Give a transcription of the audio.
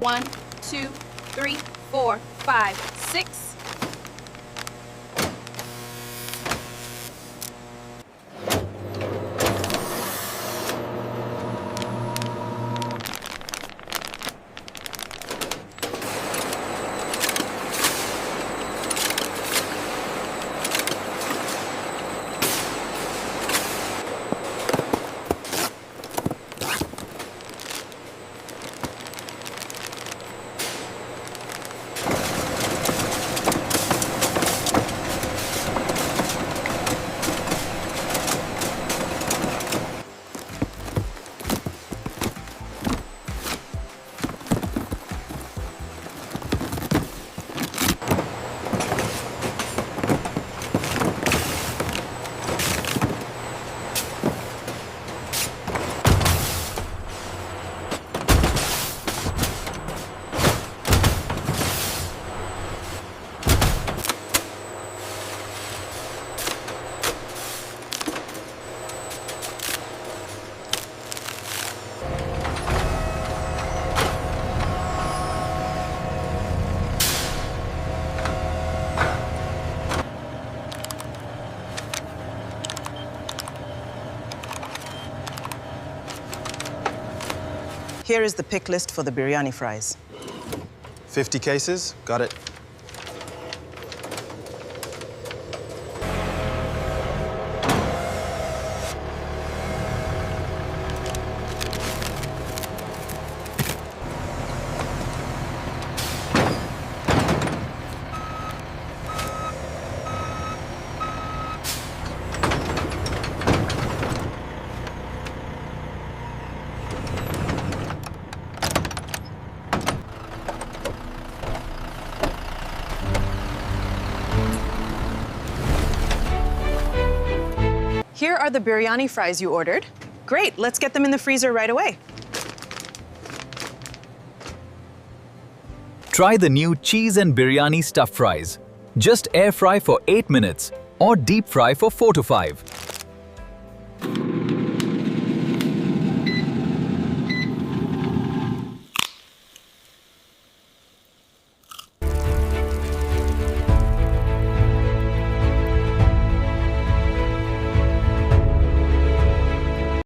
1, 2, 3, 4, 5, 6. Here is the pick list for the biryani fries. 50 cases, got it. Here are the biryani fries you ordered. Great, let's get them in the freezer right away. Try the new cheese and biryani stuffed fries. Just air fry for 8 minutes or deep fry for 4 to 5.